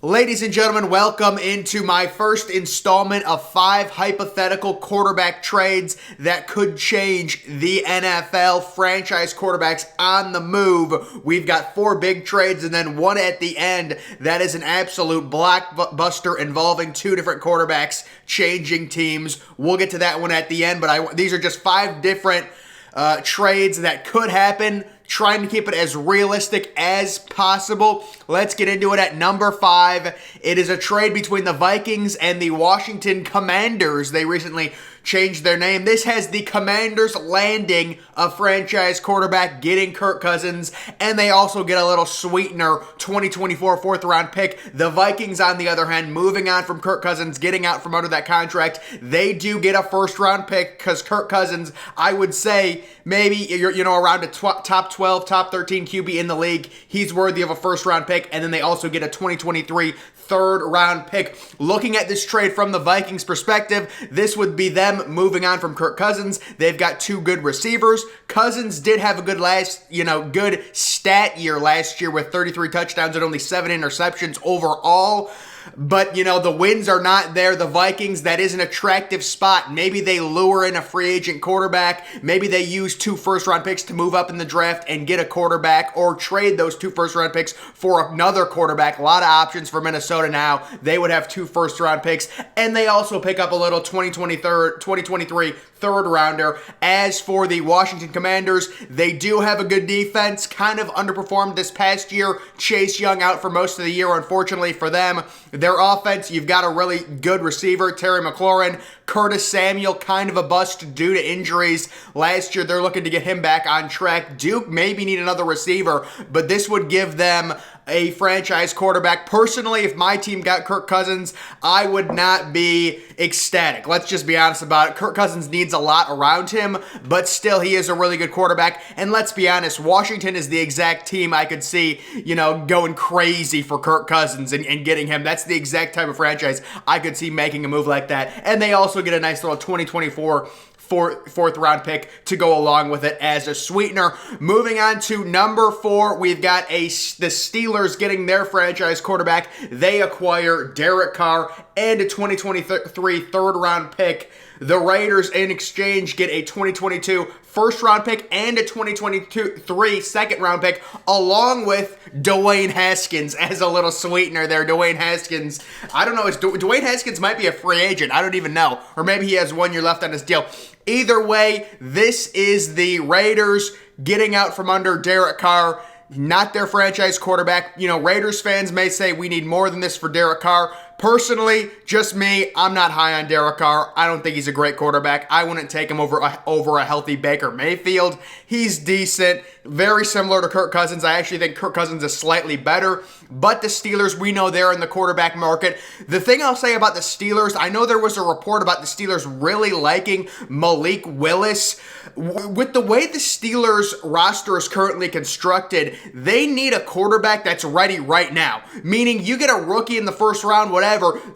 Ladies and gentlemen, welcome into my first installment of 5 hypothetical quarterback trades that could change the NFL. Franchise quarterbacks on the move. We've got 4 big trades and then one at the end that is an absolute blockbuster involving 2 different quarterbacks changing teams. We'll get to that one at the end, but these are just 5 different trades that could happen. Trying to keep it as realistic as possible. Let's get into it at number 5. It is a trade between the Vikings and the Washington Commanders. They recently changed their name. This has the Commanders landing a franchise quarterback, getting Kirk Cousins, and they also get a little sweetener, 2024 4th-round pick. The Vikings, on the other hand, moving on from Kirk Cousins, getting out from under that contract, they do get a 1st-round pick because Kirk Cousins, I would say, maybe around a top 12, top 13 QB in the league. He's worthy of a 1st-round pick, and then they also get a 2023 3rd-round pick. Looking at this trade from the Vikings' perspective, this would be them moving on from Kirk Cousins. They've got 2 good receivers. Cousins did have a good good stat year last year with 33 touchdowns and only 7 interceptions overall. But, the wins are not there. The Vikings, that is an attractive spot. Maybe they lure in a free agent quarterback. Maybe they use 2 1st-round picks to move up in the draft and get a quarterback, or trade those 2 1st-round picks for another quarterback. A lot of options for Minnesota now. They would have 2 1st-round picks, and they also pick up a little 2023 3rd-rounder. As for the Washington Commanders, they do have a good defense, kind of underperformed this past year. Chase Young out for most of the year, unfortunately for them. Their offense, you've got a really good receiver, Terry McLaurin. Curtis Samuel, kind of a bust due to injuries. Last year, they're looking to get him back on track. Duke maybe need another receiver, but this would give them a franchise quarterback. Personally, if my team got Kirk Cousins, I would not be ecstatic. Let's just be honest about it. Kirk Cousins needs a lot around him, but still, he is a really good quarterback. And let's be honest, Washington is the exact team I could see, going crazy for Kirk Cousins and getting him. That's the exact type of franchise I could see making a move like that. And they also get a nice little 2024 4th-round pick to go along with it as a sweetener. Moving on to number 4, we've got the Steelers getting their franchise quarterback. They acquire Derek Carr and a 2023 3rd-round pick. The Raiders, in exchange, get a 2022 1st-round pick and a 2023 2nd-round pick, along with Dwayne Haskins as a little sweetener there. Dwayne Haskins, I don't know, Dwayne Haskins might be a free agent. I don't even know. Or maybe he has 1 year left on his deal. Either way, this is the Raiders getting out from under Derek Carr, not their franchise quarterback. Raiders fans may say we need more than this for Derek Carr. Personally, just me, I'm not high on Derek Carr. I don't think he's a great quarterback. I wouldn't take him over a healthy Baker Mayfield. He's decent, very similar to Kirk Cousins. I actually think Kirk Cousins is slightly better. But the Steelers, we know they're in the quarterback market. The thing I'll say about the Steelers, I know there was a report about the Steelers really liking Malik Willis. With the way the Steelers roster is currently constructed, they need a quarterback that's ready right now. Meaning you get a rookie in the 1st round, whatever,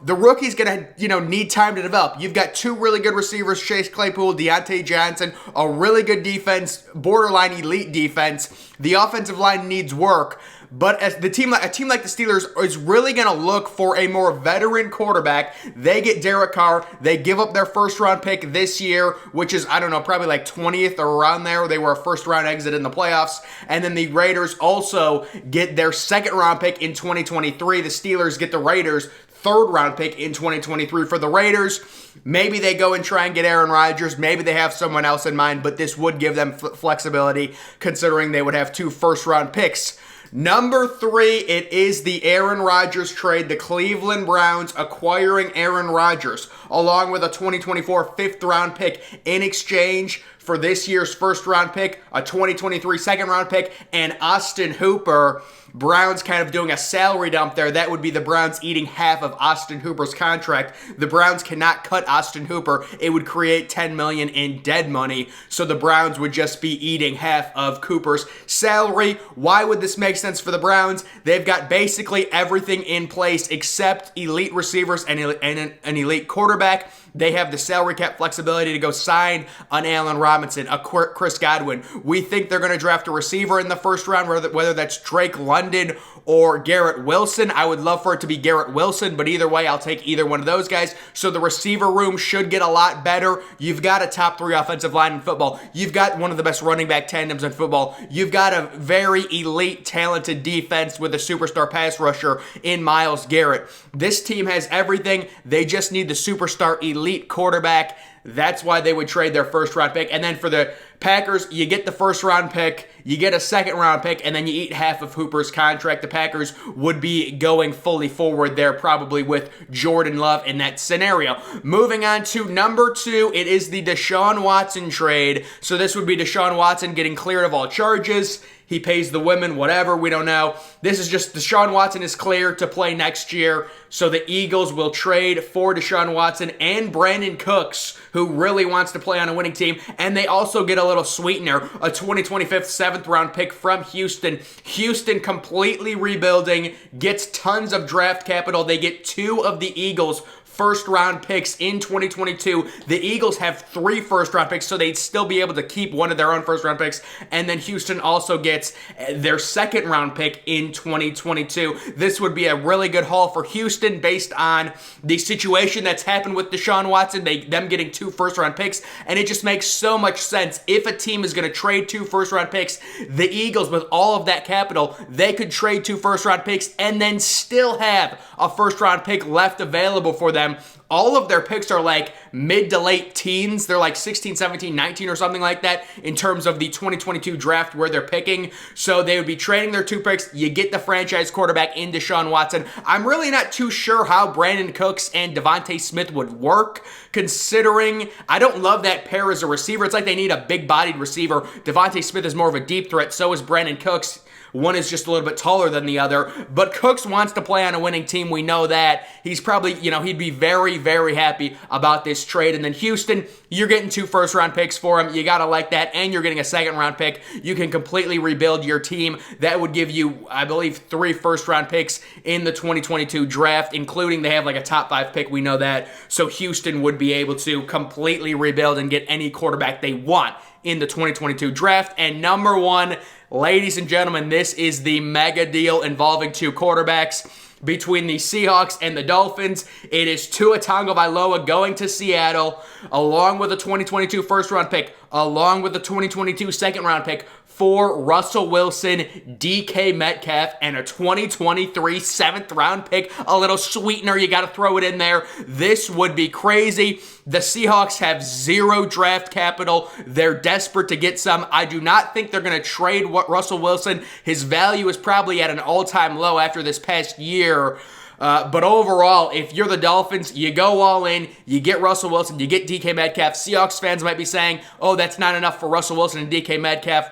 the rookie's going to, need time to develop. You've got 2 really good receivers, Chase Claypool, Deontay Johnson, a really good defense, borderline elite defense. The offensive line needs work. But as a team like the Steelers is really going to look for a more veteran quarterback. They get Derek Carr. They give up their 1st-round pick this year, which is, probably like 20th or around there. They were a 1st-round exit in the playoffs. And then the Raiders also get their 2nd-round pick in 2023. The Steelers get the Raiders' 3rd-round pick in 2023. For the Raiders, maybe they go and try and get Aaron Rodgers. Maybe they have someone else in mind, but this would give them flexibility considering they would have 2 1st-round picks. Number 3, it is the Aaron Rodgers trade. The Cleveland Browns acquiring Aaron Rodgers along with a 2024 5th-round pick in exchange for this year's 1st-round pick, a 2023 2nd-round pick, and Austin Hooper. Browns kind of doing a salary dump there. That would be the Browns eating half of Austin Hooper's contract. The Browns cannot cut Austin Hooper. It would create $10 million in dead money. So the Browns would just be eating half of Cooper's salary. Why would this make sense for the Browns? They've got basically everything in place except elite receivers and an elite quarterback. They have the salary cap flexibility to go sign an Allen Robinson, a Chris Godwin. We think they're going to draft a receiver in the first round, whether that's Drake London or Garrett Wilson. I would love for it to be Garrett Wilson, but either way, I'll take either one of those guys. So the receiver room should get a lot better. You've got a top 3 offensive line in football. You've got one of the best running back tandems in football. You've got a very elite, talented defense with a superstar pass rusher in Myles Garrett. This team has everything. They just need the superstar elite quarterback. That's why they would trade their first round pick. And then for the Packers, you get the first round pick, you get a second round pick, and then you eat half of Hooper's contract. The Packers would be going fully forward there, probably with Jordan Love in that scenario. Moving on to number 2, it is the Deshaun Watson trade. So this would be Deshaun Watson getting cleared of all charges. He pays the women, whatever, we don't know. This is just Deshaun Watson is clear to play next year. So the Eagles will trade for Deshaun Watson and Brandon Cooks, who really wants to play on a winning team. And they also get a little sweetener, a 2025 7th round pick from Houston. Houston completely rebuilding, gets tons of draft capital. They get 2 of the Eagles' first round picks in 2022. The Eagles have 3 first round picks, so they'd still be able to keep one of their own first round picks. And then Houston also gets their second round pick in 2022. This would be a really good haul for Houston based on the situation that's happened with Deshaun Watson, them getting 2 first round picks. And it just makes so much sense. If a team is going to trade 2 first round picks, the Eagles, with all of that capital, they could trade 2 first round picks and then still have a first round pick left available for them. All of their picks are like mid to late teens. They're like 16, 17, 19 or something like that in terms of the 2022 draft where they're picking. So they would be trading their 2 picks. You get the franchise quarterback in Deshaun Watson. I'm really not too sure how Brandon Cooks and Devontae Smith would work, considering I don't love that pair as a receiver. It's like they need a big-bodied receiver. Devontae Smith is more of a deep threat. So is Brandon Cooks. One is just a little bit taller than the other, but Cooks wants to play on a winning team. We know that. He's probably, he'd be very, very happy about this trade. And then Houston, you're getting 2 first-round picks for him. You got to like that, and you're getting a second-round pick. You can completely rebuild your team. That would give you, I believe, 3 first-round picks in the 2022 draft, including they have like a top 5 pick. We know that. So Houston would be able to completely rebuild and get any quarterback they want in the 2022 draft. And number 1, ladies and gentlemen, this is the mega deal involving 2 quarterbacks between the Seahawks and the Dolphins. It is Tua Tagovailoa going to Seattle, along with a 2022 first-round pick, along with the 2022 second-round pick for Russell Wilson, DK Metcalf, and a 2023 7th-round pick. A little sweetener, you got to throw it in there. This would be crazy. The Seahawks have 0 draft capital. They're desperate to get some. I do not think they're going to trade Russell Wilson. His value is probably at an all-time low after this past year. But overall, if you're the Dolphins, you go all in, you get Russell Wilson, you get DK Metcalf. Seahawks fans might be saying, oh, that's not enough for Russell Wilson and DK Metcalf.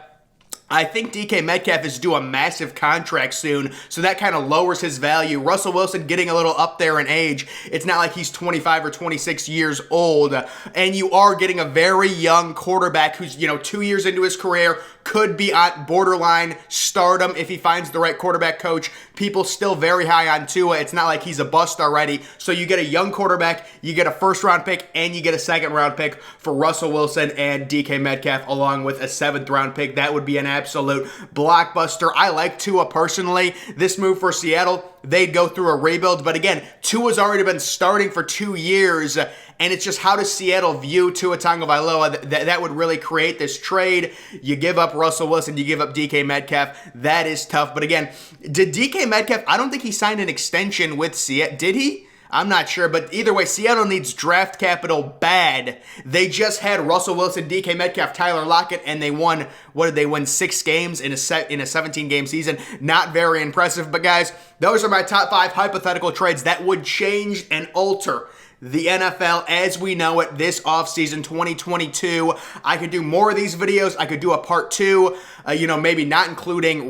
I think DK Metcalf is due a massive contract soon, so that kind of lowers his value. Russell Wilson getting a little up there in age. It's not like he's 25 or 26 years old, and you are getting a very young quarterback who's, 2 years into his career, could be on borderline stardom if he finds the right quarterback coach. People still very high on Tua. It's not like he's a bust already. So you get a young quarterback, you get a first-round pick, and you get a second-round pick for Russell Wilson and DK Metcalf, along with a 7th-round pick. That would be an absolute blockbuster. I like Tua personally. This move for Seattle, they'd go through a rebuild. But again, Tua's already been starting for 2 years, and it's just how does Seattle view Tua Tagovailoa? That would really create this trade. You give up Russell Wilson, you give up DK Metcalf. That is tough. But again, did DK Metcalf, I don't think he signed an extension with Seattle. Did he? I'm not sure, but either way, Seattle needs draft capital bad. They just had Russell Wilson, DK Metcalf, Tyler Lockett, and they won, what did they win, 6 games in a 17-game season? Not very impressive, but guys, those are my top 5 hypothetical trades that would change and alter the NFL as we know it this offseason 2022. I could do more of these videos. I could do a part 2, maybe not including,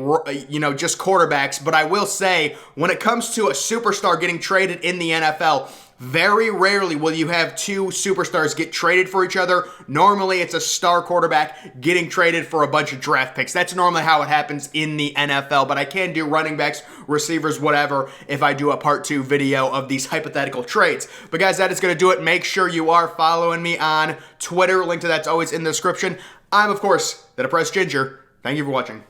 just quarterbacks. But I will say, when it comes to a superstar getting traded in the NFL, Very rarely will you have two superstars get traded for each other. Normally, it's a star quarterback getting traded for a bunch of draft picks. That's normally how it happens in the NFL, but I can do running backs, receivers, whatever, if I do a part 2 video of these hypothetical trades. But guys, that is going to do it. Make sure you are following me on Twitter. Link to that's always in the description. I'm, of course, the Depressed Ginger. Thank you for watching.